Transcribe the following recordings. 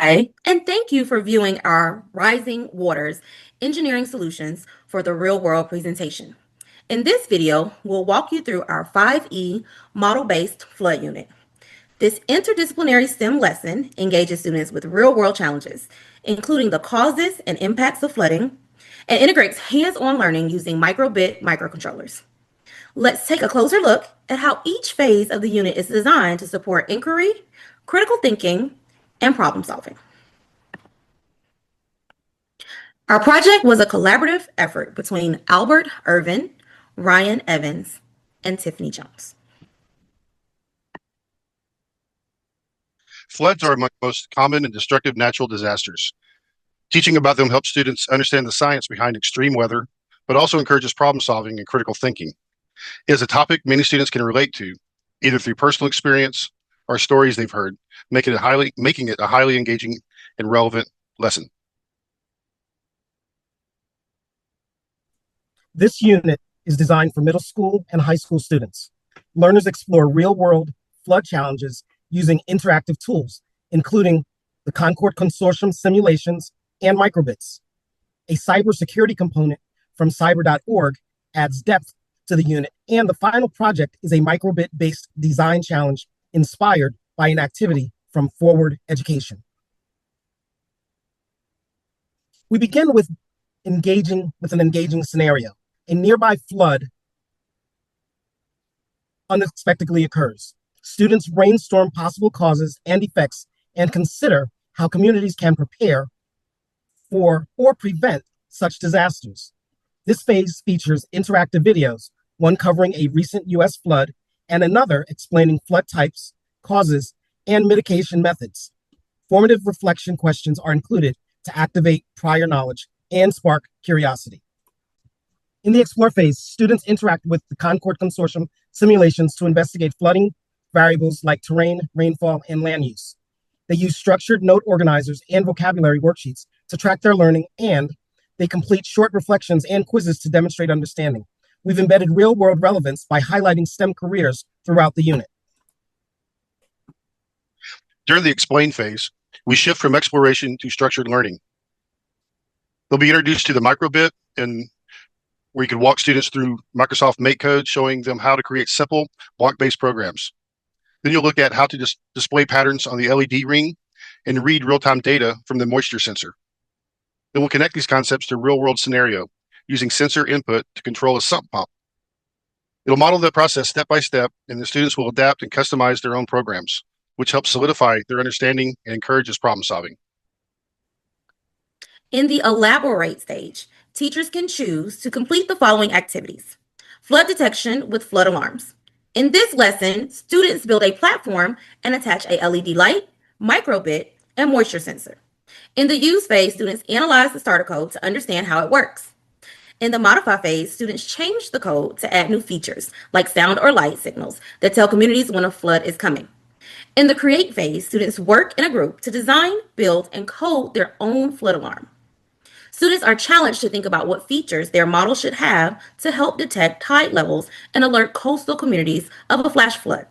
Hi, and thank you for viewing our Rising Waters Engineering Solutions for the Real World presentation. In this video, we'll walk you through our 5E model-based flood unit. This interdisciplinary STEM lesson engages students with real-world challenges, including the causes and impacts of flooding, and integrates hands-on learning using microbit microcontrollers. Let's take a closer look at how each phase of the unit is designed to support inquiry, critical thinking, and problem solving. Our project was a collaborative effort between Albert Irvin, Ryan Evans, and Tiffany Jones. Floods are among the most common and destructive natural disasters. Teaching about them helps students understand the science behind extreme weather, but also encourages problem solving and critical thinking. It is a topic many students can relate to, either through personal experience or stories they've heard, making it a highly engaging and relevant lesson. This unit is designed for middle school and high school students. Learners explore real-world flood challenges using interactive tools, including the Concord Consortium simulations and microbits. A cybersecurity component from cyber.org adds depth to the unit, and the final project is a microbit-based design challenge inspired by an activity from Forward Education. We begin with an engaging scenario. A nearby flood unexpectedly occurs. Students brainstorm possible causes and effects and consider how communities can prepare for or prevent such disasters. This phase features interactive videos, one covering a recent U.S. flood and another explaining flood types, causes, and mitigation methods. Formative reflection questions are included to activate prior knowledge and spark curiosity. In the Explore phase, students interact with the Concord Consortium simulations to investigate flooding variables like terrain, rainfall, and land use. They use structured note organizers and vocabulary worksheets to track their learning, and they complete short reflections and quizzes to demonstrate understanding. We've embedded real-world relevance by highlighting STEM careers throughout the unit. During the Explain phase, we shift from exploration to structured learning. They'll be introduced to the microbit, and where you can walk students through Microsoft MakeCode, showing them how to create simple block-based programs. Then you'll look at how to display patterns on the LED ring and read real-time data from the moisture sensor. Then we'll connect these concepts to a real-world scenario using sensor input to control a sump pump. It'll model the process step by step, and the students will adapt and customize their own programs, which helps solidify their understanding and encourages problem solving. In the Elaborate stage, teachers can choose to complete the following activities. Flood detection with flood alarms. In this lesson, students build a platform and attach a LED light, microbit, and moisture sensor. In the Use phase, students analyze the starter code to understand how it works. In the Modify phase, students change the code to add new features, like sound or light signals that tell communities when a flood is coming. In the Create phase, students work in a group to design, build, and code their own flood alarm. Students are challenged to think about what features their model should have to help detect tide levels and alert coastal communities of a flash flood.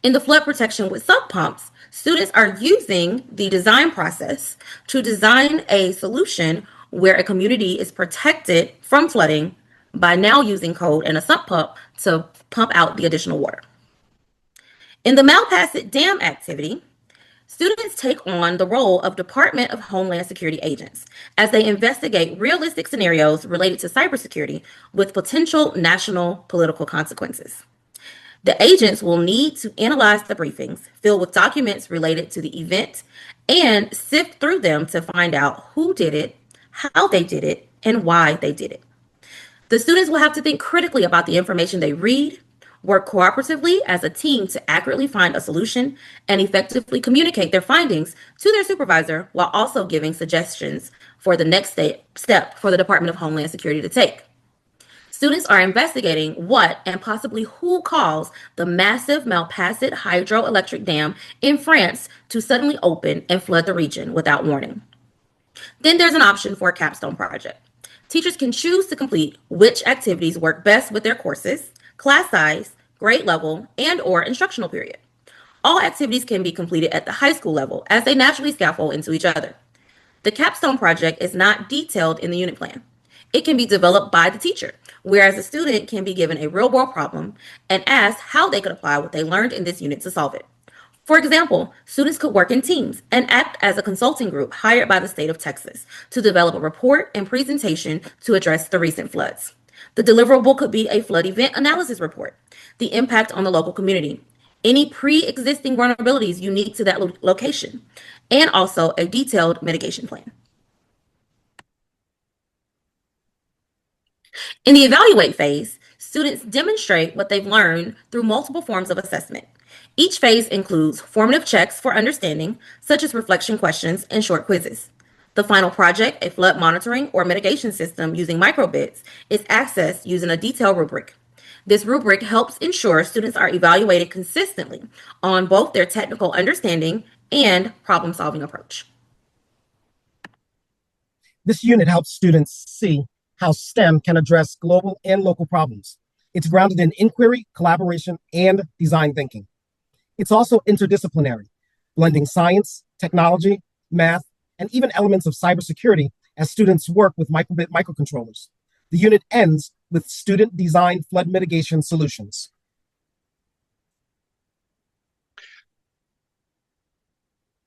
In the Flood Protection with Sump Pumps, students are using the design process to design a solution where a community is protected from flooding by now using code and a sump pump to pump out the additional water. In the Malpasset Dam activity, students take on the role of Department of Homeland Security agents as they investigate realistic scenarios related to cybersecurity with potential national political consequences. The agents will need to analyze the briefings, fill with documents related to the event, and sift through them to find out who did it, how they did it, and why they did it. The students will have to think critically about the information they read, work cooperatively as a team to accurately find a solution, and effectively communicate their findings to their supervisor while also giving suggestions for the next step for the Department of Homeland Security to take. Students are investigating what and possibly who caused the massive Malpasset hydroelectric dam in France to suddenly open and flood the region without warning. Then there's an option for a capstone project. Teachers can choose to complete which activities work best with their courses, class size, grade level, and/or instructional period. All activities can be completed at the high school level as they naturally scaffold into each other. The capstone project is not detailed in the unit plan. It can be developed by the teacher, whereas the student can be given a real world problem and asked how they could apply what they learned in this unit to solve it. For example, students could work in teams and act as a consulting group hired by the state of Texas to develop a report and presentation to address the recent floods. The deliverable could be a flood event analysis report, the impact on the local community, any pre-existing vulnerabilities unique to that location, and also a detailed mitigation plan. In the evaluate phase, students demonstrate what they've learned through multiple forms of assessment. Each phase includes formative checks for understanding, such as reflection questions and short quizzes. The final project, a flood monitoring or mitigation system using microbits, is accessed using a detailed rubric. This rubric helps ensure students are evaluated consistently on both their technical understanding and problem-solving approach. This unit helps students see how STEM can address global and local problems. It's grounded in inquiry, collaboration, and design thinking. It's also interdisciplinary, blending science, technology, math, and even elements of cybersecurity as students work with microcontrollers. The unit ends with student-designed flood mitigation solutions.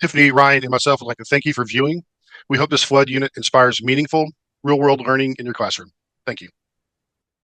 Tiffany, Ryan, and myself would like to thank you for viewing. We hope this flood unit inspires meaningful, real-world learning in your classroom. Thank you.